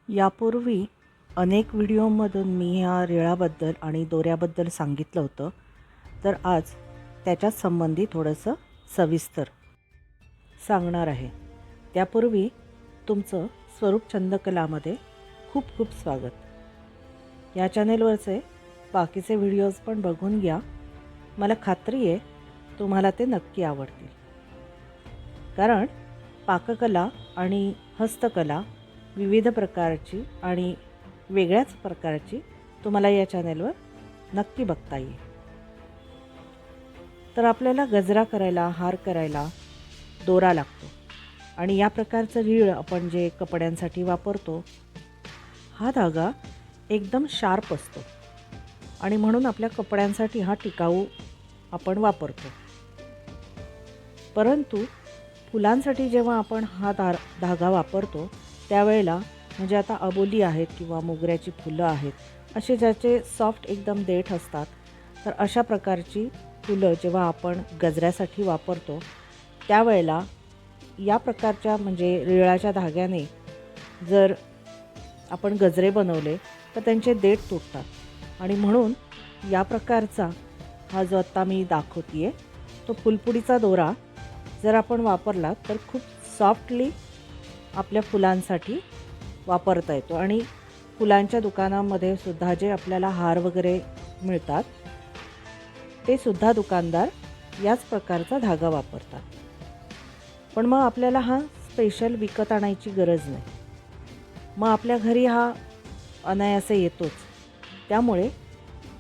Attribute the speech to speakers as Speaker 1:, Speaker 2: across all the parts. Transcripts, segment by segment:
Speaker 1: यापूर्वी अनेक व्हिडिओमधून मी ह्या रीळाबद्दल आणि दोऱ्याबद्दल सांगितलं होतं, तर आज त्याच्याच संबंधी थोडंसं सविस्तर सांगणार आहे. त्यापूर्वी तुमचं स्वरूप छंदकलामध्ये खूप खूप स्वागत. या चॅनेलवरचे बाकीचे व्हिडिओज पण बघून घ्या. मला खात्री आहे तुम्हाला ते नक्की आवडतील. कारण पाककला आणि हस्तकला विविध प्रकारची आणि वेगळ्याच प्रकारची तुम्हाला या चॅनेलवर नक्की बघता येईल. तर आपल्याला गजरा करायला, हार करायला दोरा लागतो आणि या प्रकारचं रीळ आपण जे कपड्यांसाठी वापरतो, हा धागा एकदम शार्प असतो आणि म्हणून आपल्या कपड्यांसाठी हा टिकाऊ आपण वापरतो. परंतु फुलांसाठी जेव्हा आपण हा धागा वापरतो त्यावेळेला म्हणजे आता अबोली आहेत किंवा मोगऱ्याची फुलं आहेत, असे ज्याचे सॉफ्ट एकदम देठ असतात, तर अशा प्रकारची फुलं जेव्हा आपण गजऱ्यासाठी वापरतो त्यावेळेला या प्रकारच्या म्हणजे रीळाच्या धाग्याने जर आपण गजरे बनवले तर त्यांचे देठ तुटतात आणि म्हणून या प्रकारचा हा जो आत्ता मी दाखवते आहे तो फुलपुडीचा दोरा जर आपण वापरला तर खूप सॉफ्टली आपल्या फुलांसाठी वापरता येतो आणि फुलांच्या दुकानामध्ये सुद्धा जे आपल्याला हार वगैरे मिळतात ते सुद्धा दुकानदार याच प्रकारचा धागा वापरतात. पण मग आपल्याला हा स्पेशल विकत आणायची गरज नाही. मग आपल्या घरी हा अनायासे येतोच. त्यामुळे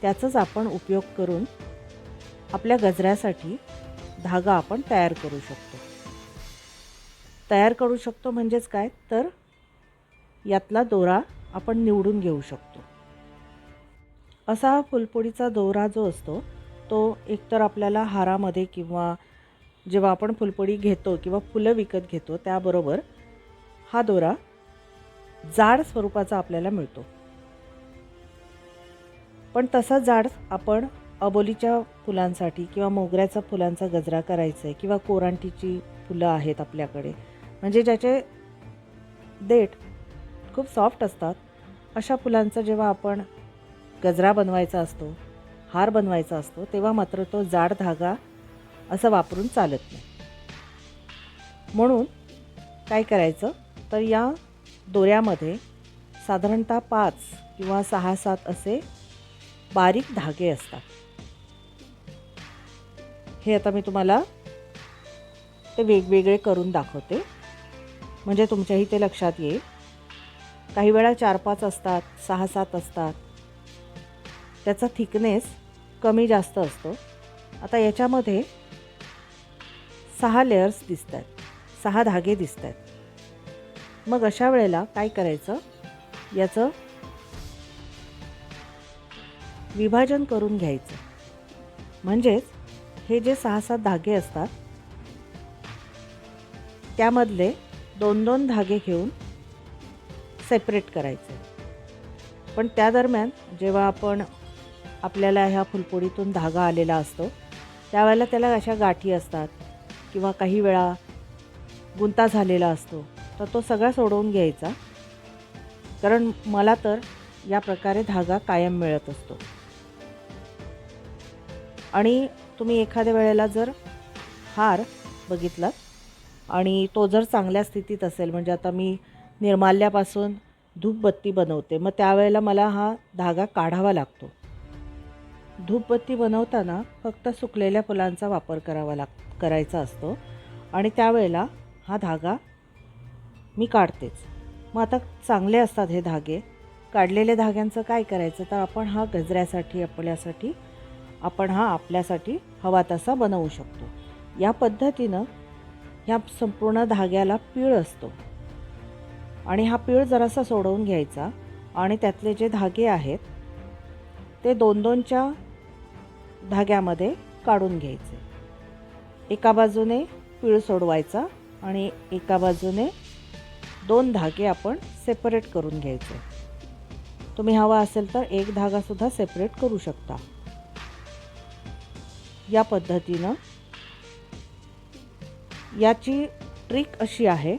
Speaker 1: त्याचाच आपण उपयोग करून आपल्या गजऱ्यासाठी धागा आपण तयार करू शकतो. तयार करू शकतो म्हणजेच काय, तर यातला दोरा आपण निवडून घेऊ शकतो. असा हा फुलपोळीचा दोरा जो असतो तो एकतर आपल्याला हारामध्ये किंवा जेव्हा आपण फुलपोळी घेतो किंवा फुलं विकत घेतो त्याबरोबर हा दोरा जाड स्वरूपाचा आपल्याला मिळतो. पण तसा जाड आपण अबोलीच्या फुलांसाठी किंवा मोगऱ्याचा फुलांचा गजरा करायचा आहे किंवा कोरांटीची फुलं आहेत आपल्याकडे, म्हणजे ज्याचे देठ खूप सॉफ्ट असतात, अशा फुलांचा जेव्हा आपण गजरा बनवायचा असतो, हार बनवायचा असतो, तेव्हा मात्र तो जाड धागा असं वापरून चालत नाही. म्हणून काय करायचं, तर या दोऱ्यामध्ये साधारणतः 5 किंवा 6-7 असे बारीक धागे असतात. हे आता मी तुम्हाला ते वेगवेगळे करून दाखवते म्हणजे तुमच्याही ते लक्षात येईल. काही वेळा 4-5 असतात, 6-7 असतात, त्याचा थिकनेस कमी जास्त असतो. आता याच्यामध्ये 6 लेयर्स दिसत आहेत, 6 धागे दिसत आहेत. मग अशा वेळेला काय करायचं, याचं विभाजन करून घ्यायचं. म्हणजेच हे जे 6-7 धागे असतात त्यामधले 2-2 धागे घेऊन सेपरेट करायचे. पण त्या दरम्यान जेव्हा आपण आपल्याला ह्या फुलपोळीतून धागा आलेला असतो त्यावेळेला त्याला अशा गाठी असतात किंवा काही वेळा गुंता झालेला असतो, तर तो सगळा सोडवून घ्यायचा. कारण मला तर या प्रकारे धागा कायम मिळत असतो. आणि तुम्ही एखाद्या वेळेला जर हार बघितलात आणि तो जर चांगल्या स्थितीत असेल, म्हणजे आता मी निर्माल्यापासून धूपबत्ती बनवते, मग त्यावेळेला मला हा धागा काढावा लागतो. धूपबत्ती बनवताना फक्त सुकलेल्या फुलांचा वापर करायचा असतो आणि त्यावेळेला हा धागा मी काढतेच. मग आता चांगले असतात हे धागे. काढलेल्या धाग्यांचं काय करायचं, तर आपण हा गजऱ्यासाठी आपण हा आपल्यासाठी हवा तसा बनवू शकतो. या पद्धतीनं ह्या संपूर्ण धाग्याला पीळ असतो आणि हा पीळ जरासा सोडवून घ्यायचा आणि त्यातले जे धागे आहेत ते 2-2च्या धाग्यामध्ये काढून घ्यायचे. एका बाजूने पीळ सोडवायचा आणि एका बाजूने 2 धागे आपण सेपरेट करून घ्यायचे. तुम्ही हवा असेल तर एक धागासुद्धा सेपरेट करू शकता. या पद्धतीनं याची ट्रिक अशी आहे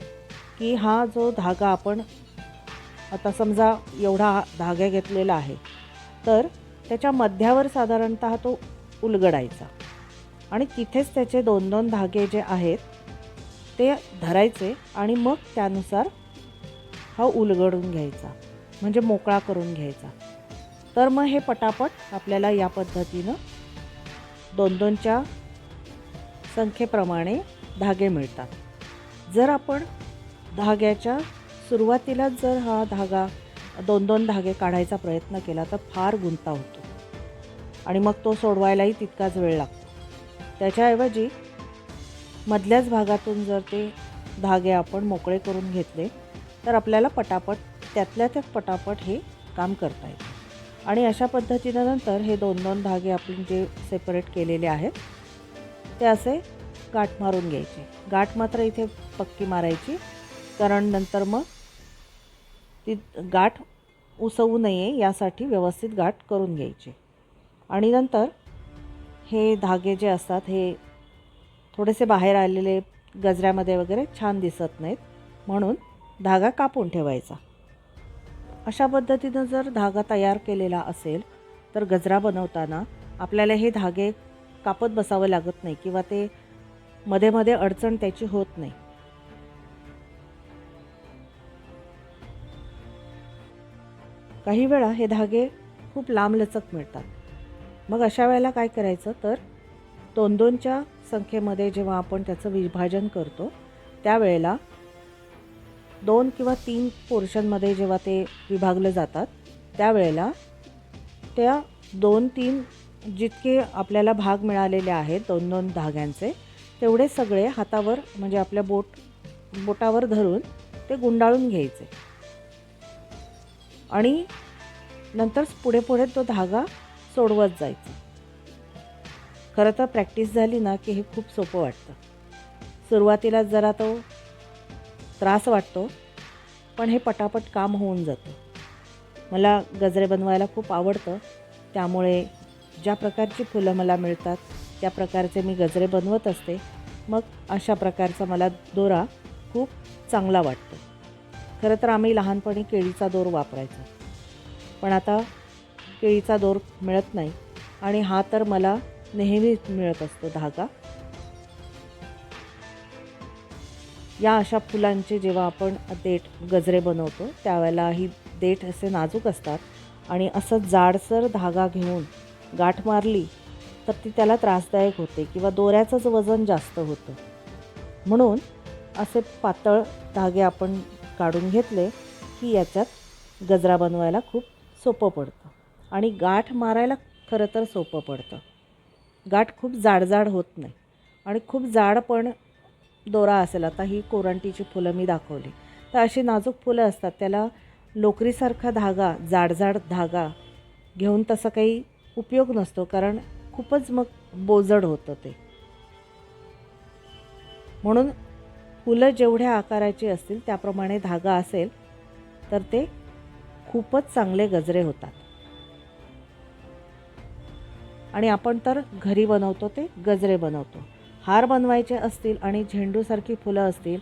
Speaker 1: की हा जो धागा आपण आता समजा एवढा धागा घेतलेला आहे, तर त्याच्या मध्यावर साधारणतः तो उलगडायचा आणि तिथेच त्याचे 2-2 धागे जे आहेत ते धरायचे आणि मग त्यानुसार हा उलगडून घ्यायचा, म्हणजे मोकळा करून घ्यायचा. तर मग हे पटापट आपल्याला या पद्धतीनं 2-2च्या संख्येप्रमाणे धागे मिळतात. जर आपण धाग्याच्या सुरुवातीलाच जर हा धागा 2-2 धागे काढायचा प्रयत्न केला तर फार गुंता होतो आणि मग तो सोडवायलाही तितकाच वेळ लागतो. त्याच्याऐवजी मधल्याच भागातून जर ते धागे आपण मोकळे करून घेतले तर आपल्याला पटापट त्यातल्या त्यात पटापट हे काम करता येते. आणि अशा पद्धतीनं नंतर हे 2-2 धागे आपण जे सेपरेट केलेले आहेत ते असे गाठ मारून घ्यायचे. गाठ मात्र इथे पक्की मारायची, कारण नंतर मग ती गाठ उसवू नये यासाठी व्यवस्थित गाठ करून घ्यायची. आणि नंतर हे धागे जे असतात हे थोडेसे बाहेर आलेले गजऱ्यामध्ये वगैरे छान दिसत नाहीत, म्हणून धागा कापून ठेवायचा. अशा पद्धतीनं जर धागा तयार केलेला असेल तर गजरा बनवताना आपल्याला हे धागे कापत बसावं लागत नाही किंवा ते मध्ये मध्ये अडचण त्याची होत नाही. काही वेळा हे धागे खूप लांबलचक मिळतात. मग अशा वेळेला काय करायचं तर 2-2च्या संख्येमध्ये जेव्हा आपण त्याचं विभाजन करतो त्यावेळेला 2 किंवा 3 पोर्शनमध्ये जेव्हा ते विभागले जातात त्यावेळेला त्या 2-3 जितके आपल्याला भाग मिळालेले आहेत 2-2 धाग्यांचे तेवढे सगळे हातावर म्हणजे आपल्या बोटावर धरून ते गुंडाळून घ्यायचे आणि नंतर पुढे पुढे तो धागा सोडवत जायचा. खरं तर प्रॅक्टिस झाली ना की हे खूप सोपं वाटतं. सुरुवातीला जरा तो त्रास वाटतो, पण हे पटापट काम होऊन जातं. मला गजरे बनवायला खूप आवडतं, त्यामुळे ज्या प्रकारची फुलं मला मिळतात त्या प्रकारचे मी गजरे बनवत असते. मग अशा प्रकारचा मला दोरा खूप चांगला वाटतो. खरं तर आम्ही लहानपणी केळीचा दोर वापरायचो, पण आता केळीचा दोर मिळत नाही आणि हा तर मला नेहमीच मिळत असतो धागा. या अशा फुलांचे जेव्हा आपण देठ गजरे बनवतो त्यावेळेला ही देठ असे नाजूक असतात आणि असं जाडसर धागा घेऊन गाठ मारली तर ती त्याला त्रासदायक होते किंवा दोऱ्याचंच वजन जास्त होतं. म्हणून असे पातळ धागे आपण काढून घेतले की याच्यात गजरा बनवायला खूप सोपं पडतं आणि गाठ मारायला खरं तर सोपं पडतं. गाठ खूप जाड होत नाही आणि खूप जाड पण दोरा असेल. आता ही कोरांटीची फुलं मी दाखवली तर अशी नाजूक फुलं असतात, त्याला लोकरीसारखा धागा जाड धागा घेऊन तसा काही उपयोग नसतो, कारण खूपच मग बोजड होतं ते. म्हणून फुलं जेवढ्या आकाराची असतील त्याप्रमाणे धागा असेल तर ते खूपच चांगले गजरे होतात. आणि आपण तर घरी बनवतो ते गजरे बनवतो. हार बनवायचे असतील आणि झेंडूसारखी फुलं असतील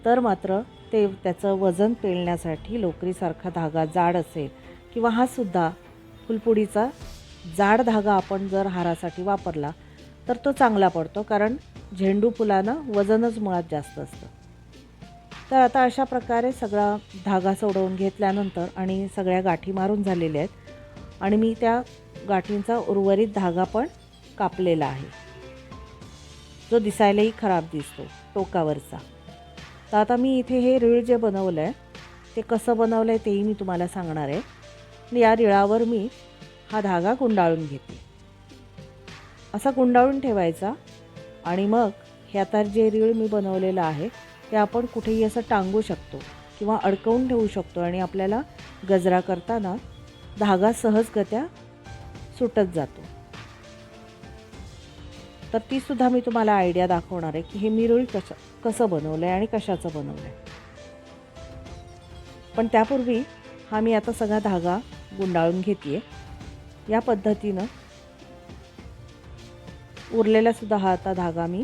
Speaker 1: तर मात्र ते त्याचं वजन पेलण्यासाठी लोकरीसारखा धागा जाड असेल किंवा हा सुद्धा फुलपुडीचा जाड धागा आपण जर हारासाठी वापरला तर तो चांगला पडतो, कारण झेंडू फुलांना वजनच मुळात जास्त असतं. तर आता अशा प्रकारे सगळा धागा सोडवून घेतल्यानंतर आणि सगळ्या गाठी मारून झालेल्या आहेत आणि मी त्या गाठींचा उर्वरित धागा पण कापलेला आहे, जो दिसायलाही खराब दिसतो टोकावरचा. तर आता मी इथे हे रीळ जे बनवलं आहे ते कसं बनवलं आहे तेही मी तुम्हाला सांगणार आहे. आणि या रीळावर मी हा धागा गुंडाळून घेते. असा गुंडाळून ठेवायचा आणि मग हे आता जे रीळ मी बनवलेलं आहे ते आपण कुठेही असं टांगू शकतो किंवा अडकवून ठेवू शकतो आणि आपल्याला गजरा करताना धागा सहजगत्या सुटत जातो. तर तीसुद्धा मी तुम्हाला आयडिया दाखवणार आहे की हे मी रीळ कसं बनवलं आहे आणि कशाचं बनवलं आहे. पण त्यापूर्वी हा मी आता सगळा धागा गुंडाळून घेते आहे. या पद्धतीनं उरलेलासुद्धा हा आता धागा मी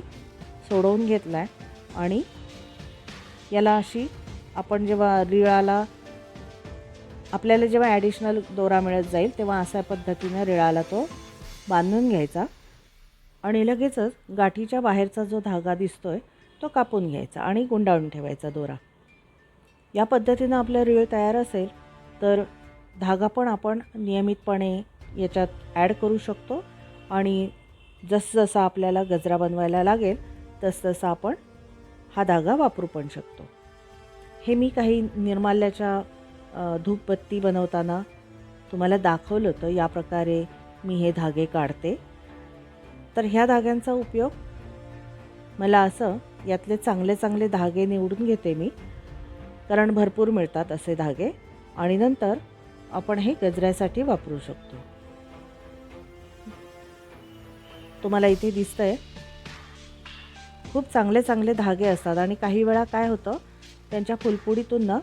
Speaker 1: सोडवून घेतला आहे आणि याला अशी आपण जेव्हा रीळाला आपल्याला जेव्हा ॲडिशनल दोरा मिळत जाईल तेव्हा अशा पद्धतीने रिळाला तो बांधून घ्यायचा आणि लगेचच गाठीच्या बाहेरचा जो धागा दिसतोय तो कापून घ्यायचा आणि गुंडाळून ठेवायचा दोरा. या पद्धतीनं आपलं रीळ तयार असेल तर धागा पण आपण नियमितपणे याच्यात ॲड करू शकतो आणि जसं आपल्याला गजरा बनवायला लागेल तसं आपण हा धागा वापरू पण शकतो. हे मी काही निर्माल्याच्या धूपबत्ती बनवताना तुम्हाला दाखवलं होतं. या प्रकारे मी हे धागे काढते. तर ह्या धाग्यांचा उपयोग मला असं यातले चांगले चांगले धागे निवडून घेते मी, कारण भरपूर मिळतात असे धागे आणि नंतर आपण हे गजऱ्यासाठी वापरू शकतो. तुम्हाला इथे दिसतंय खूप चांगले चांगले धागे असतात आणि काही वेळा काय होतं त्यांच्या फुलपुडीतून ना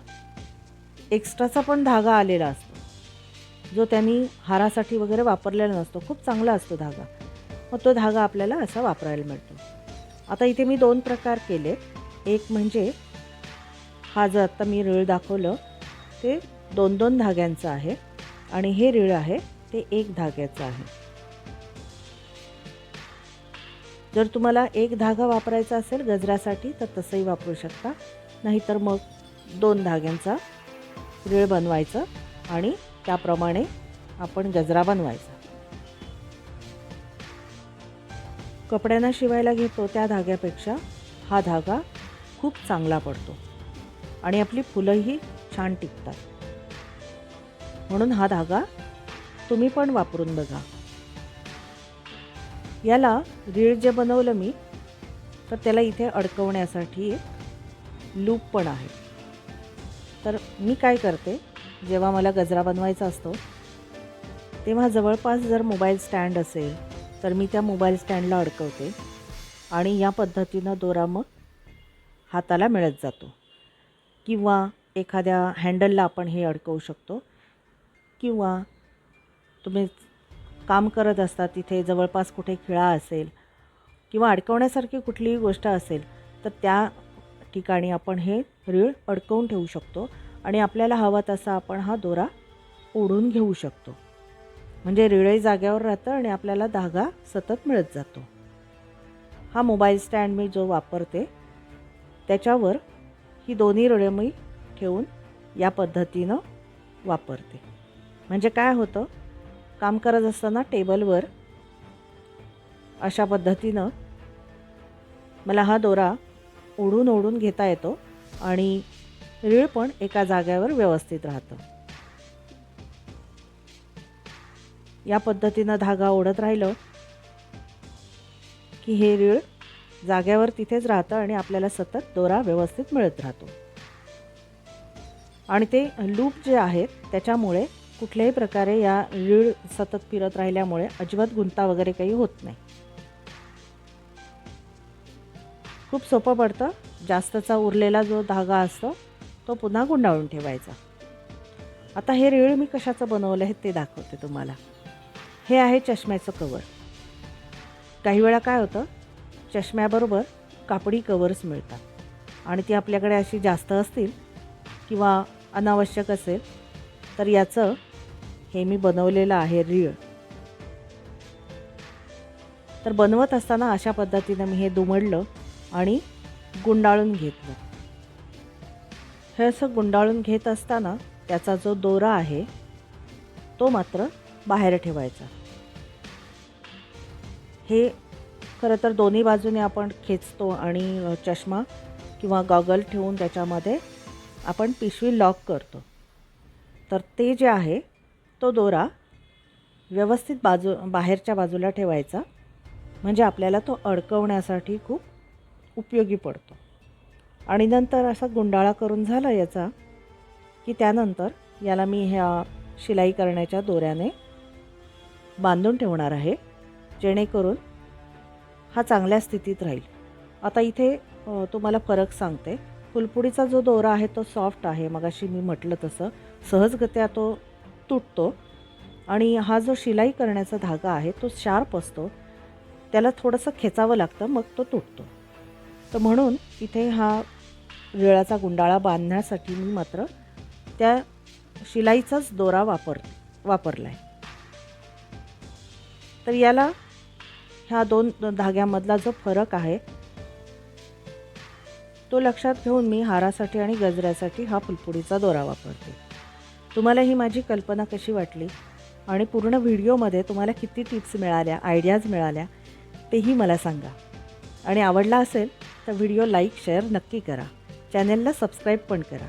Speaker 1: एक्स्ट्राचा पण धागा आलेला असतो जो त्यांनी हारासाठी वगैरे वापरलेला नसतो. खूप चांगला असतो धागा, मग तो धागा आपल्याला असा वापरायला मिळतो. आता इथे मी 2 प्रकार केले. एक म्हणजे हा जो आत्ता मी रीळ दाखवलं ते 2-2 धाग्यांचं आहे आणि हे रीळ आहे ते 1 धाग्याचं आहे. जर तुम्हाला 1 धागा वापरायचा असेल गजऱ्यासाठी तर तसंही वापरू शकता, नाहीतर मग 2 धाग्यांचा रीळ बनवायचं आणि त्याप्रमाणे आपण गजरा बनवायचा. कपड्यांना शिवायला घेतो त्या धाग्यापेक्षा हा धागा खूप चांगला पडतो आणि आपली फुलंही छान टिकतात. म्हणून हा धागा तुम्ही पण वापरून बघा. याला रीळ जे बनवलं मी तर त्याला इथे अडकवण्यासाठी एक लूप पण आहे. तर मी काय करते, जेव्हा मला गजरा बनवायचा असतो तेव्हा जवळपास जर मोबाईल स्टँड असेल तर मी त्या मोबाईल स्टँडला अडकवते आणि या पद्धतीनं दोरा मग हाताला मिळत जातो. किंवा एखाद्या हँडलला आपण हे अडकवू शकतो, किंवा तुम्ही काम करत असता तिथे जवळपास कुठे खिळा असेल किंवा अडकवण्यासारखी कुठलीही गोष्ट असेल तर त्या ठिकाणी आपण हे रीळ अडकवून ठेवू शकतो आणि आपल्याला हवा तसा आपण हा दोरा ओढून घेऊ शकतो. म्हणजे रीळही जाग्यावर राहतं आणि आपल्याला धागा सतत मिळत जातो. हा मोबाईल स्टँड मी जो वापरते त्याच्यावर ही दोन्ही रीळं मी ठेवून या पद्धतीनं वापरते. म्हणजे काय होतं, काम करत असताना टेबलवर अशा पद्धतीनं मला हा दोरा ओढून ओढून घेता येतो आणि रीळ पण एका जाग्यावर व्यवस्थित राहतं. या पद्धतीनं धागा ओढत राहिलं की हे रीळ जाग्यावर तिथेच राहतं आणि आपल्याला सतत दोरा व्यवस्थित मिळत राहतो. आणि ते लूप जे आहेत त्याच्यामुळे कुठल्याही प्रकारे या रीळ सतत फिरत राहिल्यामुळे अजिबात गुंता वगैरे काही होत नाही. खूप सोपं पडतं. जास्तचा उरलेला जो धागा असतो तो पुन्हा गुंडाळून ठेवायचा. आता हे रीळ मी कशाचं बनवलं आहे ते दाखवते तुम्हाला. हे आहे चष्म्याचं कवर. काही वेळा काय होतं, चष्म्याबरोबर कापडी कवर्स मिळतात आणि ती आपल्याकडे अशी जास्त असतील किंवा अनावश्यक असेल तर याचं हे मी बनवलेलं आहे रीळ. तर बनवत असताना अशा पद्धतीनं मी हे दुमडलं आणि गुंडाळून घेतलं. हे असं गुंडाळून घेत असताना त्याचा जो दोरा आहे तो मात्र बाहेर ठेवायचा. हे खरं तर दोन्ही बाजूने आपण खेचतो आणि चष्मा किंवा गॉगल ठेवून त्याच्यामध्ये आपण पिशवी लॉक करतो. तर ते जे आहे तो दोरा व्यवस्थित बाहेरच्या बाजूला ठेवायचा, म्हणजे आपल्याला तो अडकवण्यासाठी खूप उपयोगी पडतो. आणि नंतर असा गुंडाळा करून झाला याचा की त्यानंतर याला मी ह्या शिलाई करण्याच्या दोऱ्याने बांधून ठेवणार आहे, जेणेकरून हा चांगल्या स्थितीत राहील. आता इथे तुम्हाला फरक सांगते. फुलपुडीचा जो दोरा आहे तो सॉफ्ट आहे, मगाशी मी म्हटलं तसं सहजगत्या तो तुटतो. आणि हा जो शिलाई करण्याचा धागा आहे तो शार्प असतो, त्याला थोडंसं खेचावं लागतं मग तो तुटतो. तर म्हणून इथे हा रीळाचा गुंडाळा बांधण्यासाठी मी मात्र त्या शिलाईचाच दोरा वापरला आहे. तर याला ह्या दोन धाग्यामधला जो फरक आहे तो लक्षात घेऊन मी हारासाठी आणि गजऱ्यासाठी हा फुलपुडीचा दोरा वापरते. तुम्हाला ही माझी कल्पना कशी वाटली आणि पूर्ण व्हिडिओमध्ये तुम्हाला किती टिप्स मिळाल्या, आयडियाज मिळाल्या तेही मला सांगा. आणि आवडला असेल तर व्हिडिओ लाईक शेअर नक्की करा. चॅनेलला सबस्क्राईब पण करा.